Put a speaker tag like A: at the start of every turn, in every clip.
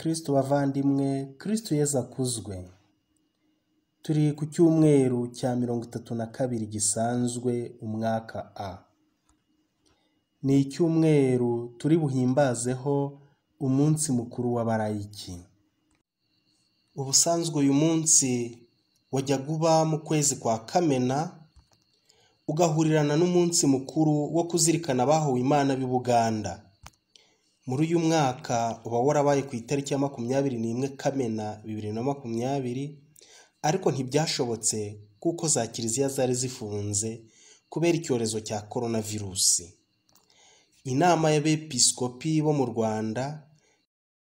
A: Bakristo bavandimwe, Kristo Yezu akuzwe. Turi ku cyumweru cya 32 gisanzwe umwaka A. Ni icyumweru turi buhimbazeho umunsi mukuru w'abarayiki. Ubusanzwe uyu munsi wajyaga uba mu kwezi kwa Kamena, ugahurirana n'umunsi mukuru wo kuzirikana abahowe Imana b'i Buganda. Muri uyu mwaka uba warabaye ku itariki ya 21 Kamena 2020, ariko ntibyashobotse kuko za kiliziya zari zifunze kubera icyorezo cya coronavirusi. Inama y'abepiskopi bo mu Rwanda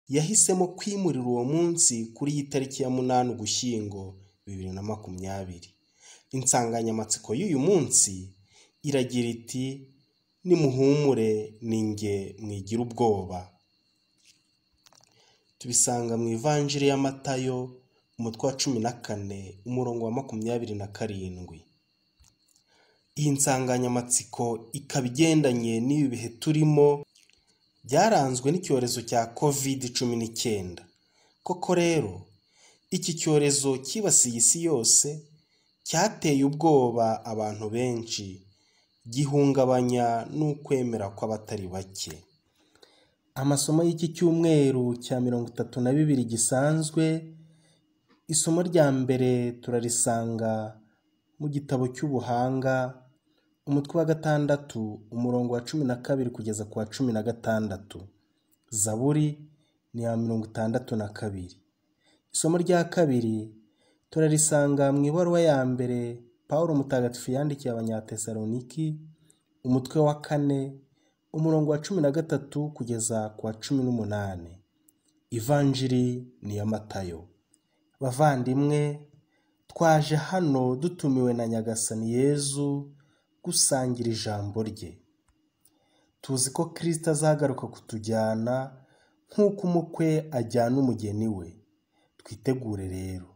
A: yahisemo kwimurira uwo munsi kuri iyi tariki ya 8 Ugushyingo 2020. Insanganyamatsiko y'uyu munsi iragira iti: nimuhumure ninjye mwigira ubwoba. Tubisanga mu Ivanjiri ya Matayo umutwe wa 14 umurongo wa 27. Iyi nsanganyamatsiko ikaba igendanye n'ibi bihe turimo byaranzwe n'icyorezo cya COVID-19. Koko rero iki cyorezo kibasiye isi yose cyateye ubwoba abantu benshi, gihungabanya n'ukwemera kw'abatari bake. Amasomo y'iki cyumweru cya 32 gisanzwe, isomo rya mbere turarisanga mu gitabo cy'ubuhanga umutwe wa 6 umurongo wa 12 kugeza ku wa 16. Zaburi ni ya 62. Isomo rya kabiri turarisanga mu ibaruwa ya mbere Pawulo mutagatifu yandikiye Abanyatesaloniki umutwe wa 4 umurongo wa 13 kugeza ku wa 18. Ivanjiri ni ya Matayo. Bavandimwe, twaje hano dutumiwe na Nyagasani Yezu gusangira ijambo rye. Tuzi ko Kristo azagaruka kutujyana nk'uko umukwe ajyana umugeni we. Twitegure rero.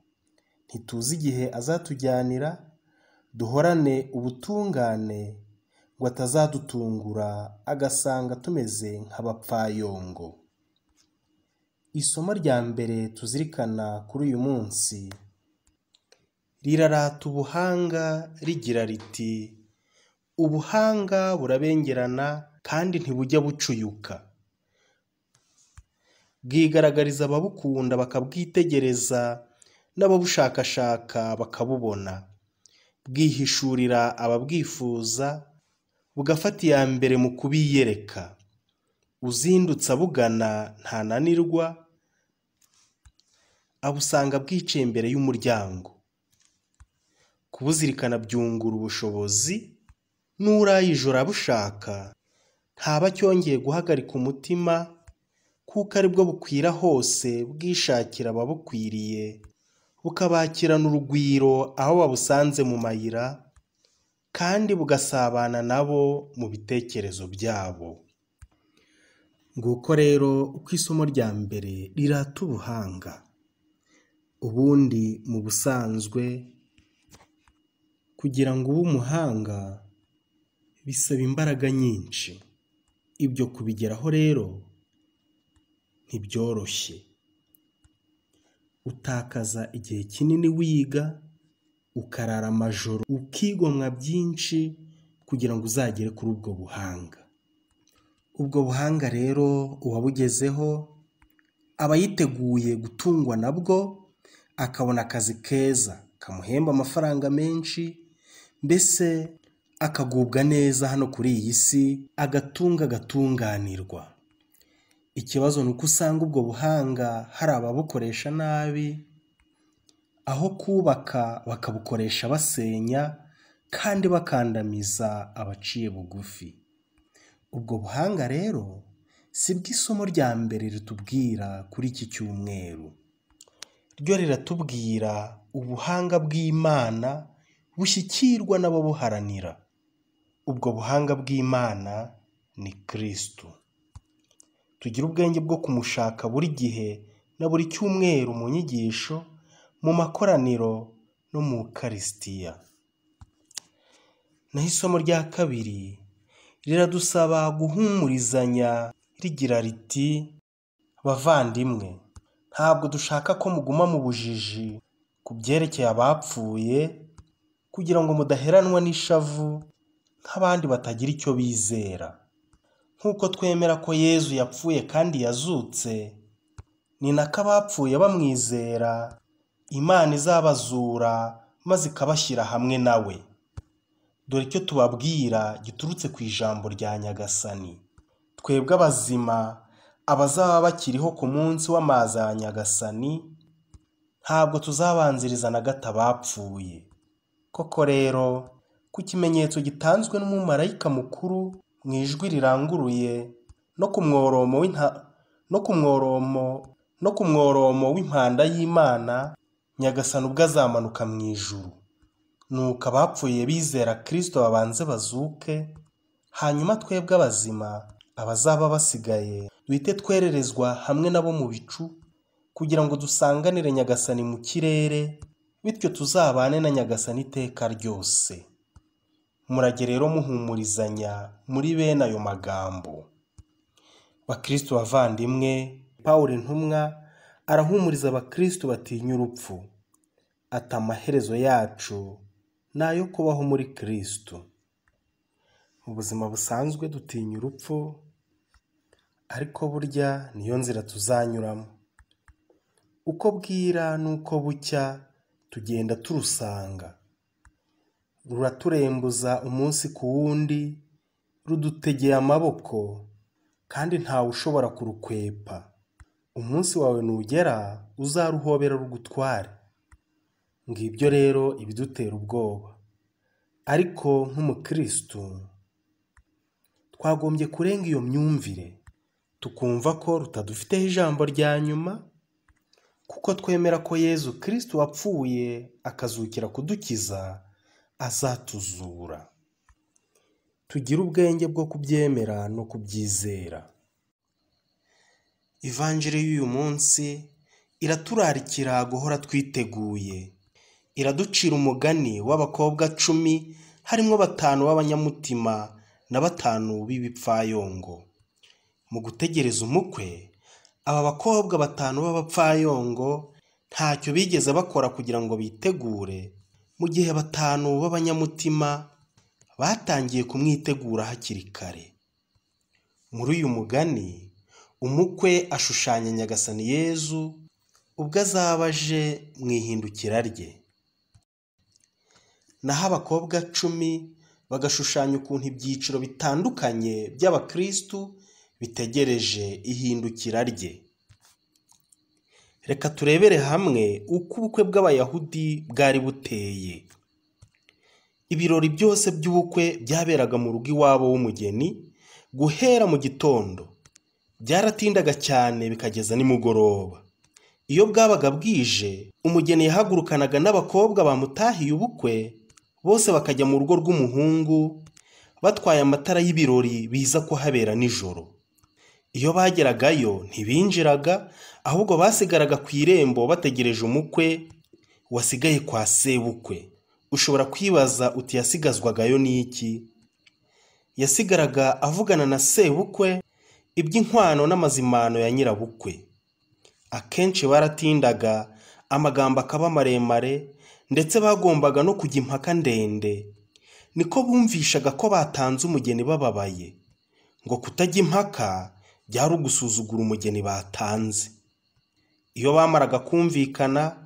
A: Ntituzi igihe azatujyanira, duhorane ubutungane ngo atazadutungura agasanga tumeze nk'abapfayongo. Isomo rya mbere tuzirikana kuri uyu munsi rirarata ubuhanga rigira riti: ubuhanga burabengerana kandi ntibujya bucuyuka. Bwigaragariza ababukunda bakabwitegereza, n'ababushakashaka bakabubona. Bwihishurira ababwifuza, bugafata iya mbere mu kubiyereka. Uzindutse abugana ntananirwa, abusanga bwicaye imbere y'umuryango. Kubuzirikana byungura ubushobozi, n'uraye ijoro abushaka ntaba cyongeye guhagarika umutima, kuko aribwo bukwira hose bwishakira ababukwiriye, bukabakirana urugwiro aho babusanze mu mayira, kandi bugasabana nabo mu bitekerezo byabo. Nguko rero uko isomo rya mbere rirata ubuhanga. Ubundi mu busanzwe kugira ngo ube umuhanga bisaba imbaraga nyinshi. Ibyo kubigeraho rero ntibyoroshye. Utakaza igihe kinini wiga, ukarara amajoro, ukigomwa byinshi kugira ngo uzagere kuri ubwo buhanga. Ubwo buhanga rero uwabugezeho aba yiteguye gutungwa nabwo, akabona akazi keza kamuhemba amafaranga menshi, mbese akagubwa neza hano kuri iyi si, agatunganirwa. Ikibazo ni uko usanga ubwo buhanga hari ababukoresha nabi, aho kubaka bakabukoresha basenya kandi bakandamiza abaciye bugufi. Ubwo buhanga rero si bw'isomo rya mbere ritubwira kuri iki cyumweru. Ryo riratubwira ubuhanga bw'Imana bushyikirwa n'ababuharanira. Ubwo buhanga bw'Imana ni Kristo. Tugira ubwenge bwo kumushaka buri gihe na buri cyumweru mu nyigisho, mu makoraniro no mu Ukarisitiya. Naho isomo rya kabiri riradusaba guhumurizanya rigira riti: bavandimwe, Ntabwo dushaka ko muguma mu bujiji ku byerekeye abapfuye, kugira ngo mudaheranwa n'ishavu nk'abandi batagira icyo bizera. Nk'uko twemera ko Yezu yapfuye kandi yazutse, ni nako abapfuye bamwizera Imana izabazura maze ikabashyira hamwe nawe. Dore icyo tubabwira giturutse ku ijambo rya Nyagasani. Twebwe abazima, abazaba bakiriho ku munsi w'amaza ya Nyagasani, ntabwo tuzabanziriza na gato abapfuye. Koko rero, ku kimenyetso gitanzwe n'umumarayika mukuru mu ijwi riranguruye no ku mworomo w'impanda y'Imana, Nyagasani ubwo azamanuka mu ijuru. Nuko abapfuye bizera Kristo babanze bazuke, hanyuma twebwe abazima, abazaba basigaye, duhite twererezwa hamwe nabo mu bicu, kugira ngo dusanganire Nyagasani mu kirere, bityo tuzabane na Nyagasani iteka ryose. Murage rero muhumurizanya muri bene ayo magambo. Bakristo bavandimwe, Pawulo intumwa arahumuriza abakristo batinya urupfu. Ati amaherezo yacu ni ayo kubaho muri Kristo. Mu buzima busanzwe dutinya urupfu, ariko burya niyo nzira tuzanyuramo. Uko bwira n'uko bucya tugenda turusanga. Ruraturembuza umunsi ku wundi, rudutegeye amaboko, kandi ntawe ushobora kurukwepa. Umunsi wawe nugera uzaruhobera rugutware. Ngibyo rero ibidutera ubwoba. Ariko nk'umukristo twagombye kurenga iyo myumvire, tukumva ko rutadufiteho ijambo rya nyuma, kuko twemera ko Yezu Kristo wapfuye akazukira kudukiza azatuzura. Tugire ubwenge bwo kubyemera no kubyizera. Ivanjiri y'uyu munsi iraturarikira guhora twiteguye. Iraducira umugani w'abakobwa 10, harimo 5 b'abanyamutima na 5 b'ibipfayongo. Mu gutegereza umukwe, aba bakobwa 5 b'abapfayongo ntacyo bigeze bakora kugira ngo bitegure, mu gihe 5 b'abanyamutima batangiye kumwitegura hakiri kare. Muri uyu mugani, umukwe ashushanya Nyagasani Yezu ubwo azaba aje mu ihindukira rye. Naho abakobwa 10 bagashushanya ukuntu ibyiciro bitandukanye by'abakristu bitegereje ihindukira rye. Reka turebere hamwe uko ubukwe bw'Abayahudi bwari buteye. Ibirori byose by'ubukwe byaberaga mu rugo iwabo w'umugeni guhera mu gitondo. Byaratindaga cyane bikageza nimugoroba. Iyo bwabaga bwije, umugeni yahagurukanaga n'abakobwa bamutahiye ubukwe, bose bakajya mu rugo rw'umuhungu batwaye amatara y'ibirori biza kuhabera nijoro. Iyo bageragayo ntibinjiraga, ahubwo basigaraga ku irembo bategereje umukwe wasigaye kwa sebukwe. Ushobora kwibaza uti yasigazwagayo n'iki? Yasigaraga avugana na sebukwe iby'inkwano n'amazimano ya nyirabukwe. Akenshi baratindaga, amagambo akaba maremare, ndetse bagombaga no kujya impaka ndende. Niko bumvishaga ko batanze umugeni bababaye, ngo kutajya impaka byari ugusuzugura umugeni batanze. Iyo bamaraga kumvikana,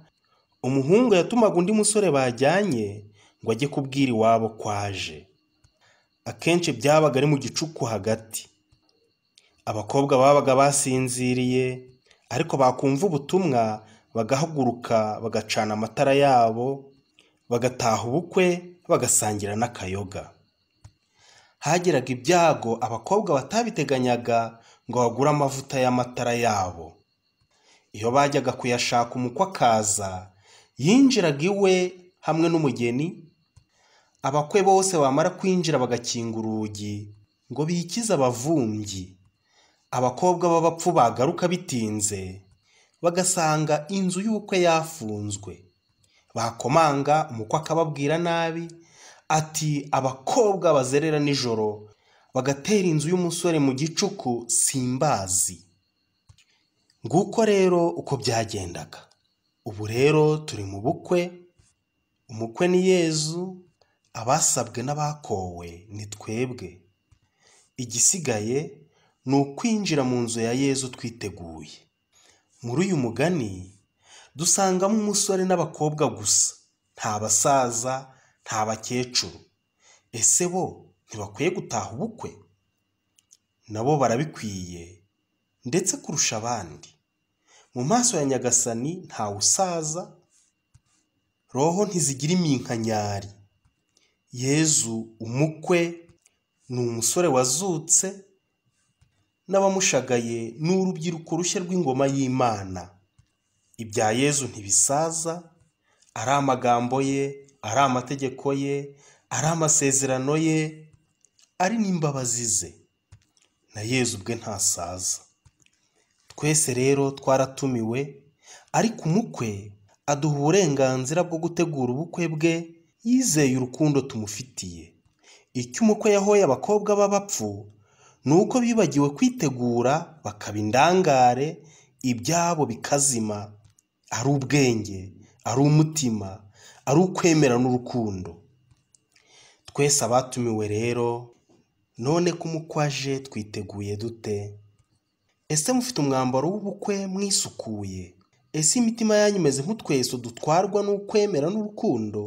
A: umuhungu yatumaga undi musore bajyanye ngo ajye kubwira iwabo kwaje. Akenshi byabaga ari mu gicuku hagati. Abakobwa babaga basinziriye, ariko bakumva ubutumwa bagahaguruka bagacana amatara yabo, bagataha ubukwe bagasangira n'akayoga. Hageraga ibyago abakobwa batabiteganyaga ngo bagure amavuta y'amatara yabo. Iyo bajyaga kuyashaka umukwe akaza, yinjiraga iwe hamwe n'umugeni. Abakwe bose bamara kwinjira bagakinga urugi ngo bikize abavumbyi. Abakobwa b'abapfu bagaruka bitinze, bagasanga inzu y'ubukwe yafunzwe. Bakomanga, umukwe akababwira nabi, ati abakobwa bazerera nijoro bagatera inzu y'umusore mu gicuku simbazi. Nguko rero uko byagendaga. Ubu rero turi mu bukwe, umukwe ni Yezu, abasabwe n'abakowe ni twebwe. Igisigaye ni ukwinjira mu nzu ya Yezu twiteguye. Muri uyu mugani dusangamo umusore n'abakobwa gusa, nta basaza, nta bakecuru. Ese bo ntibakwiye gutaha ubukwe? Nabo barabikwiye ndetse kurusha abandi. Mu maso ya Nyagasani ntawe usaza, roho ntizigira iminkanyari. Yezu umukwe ni umusore wazutse, n'abamushagaye ni urubyiruko rushya rw'ingoma y'Imana. Ibya Yezu ntibisaza, ari amagambo ye, ari amategeko ye, ari amasezerano ye, ari n'imbabazi ze. Na Yezu ubwe ntasaza. Twese rero twaratumiwe, ariko umukwe aduha uburenganzira bwo gutegura ubukwe bwe yizeye urukundo tumufitiye. Icyo umukwe yahoye abakobwa b'abapfu ni uko bibagiwe kwitegura bakaba indangare, ibyabo bikazima, ari ubwenge, ari umutima, ari ukwemera n'urukundo. Twese abatumiwe rero, none ko umukwe aje twiteguye dute? Ese mufite umwambaro w'ubukwe mwisukuye? Ese imitima yanyu imeze nk'utweso dutwarwa n'ukwemera n'urukundo?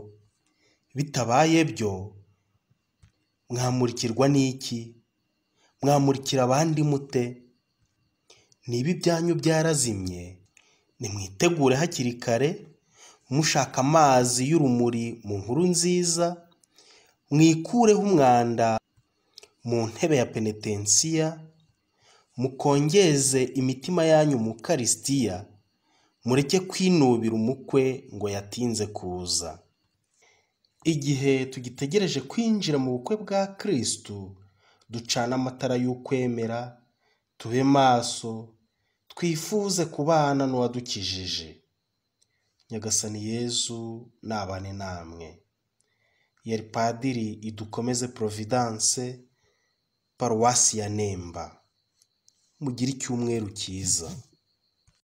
A: Bitabaye byo, mwamurikirwa n'iki? Mwamurikira abandi mute? Niba ibyanyu byarazimye, nimwitegure hakiri kare, mushaka amazi y'urumuri mu nkuru nziza, mwikureho umwanda mu ntebe ya penetensiya, mukongeze imitima yanyu mu Ukarisitiya, mureke kwinubira umukwe ngo yatinze kuza. Igihe tugitegereje kwinjira mu bukwe bwa Kristu, ducana amatara y'ukwemera, tube maso, twifuze kubana n'uwadukijije. Nyagasani Yezu nabane namwe. Yari Padiri Idukomeze Providence, Paruwasi ya Nemba. Mugire icyumweru cyiza.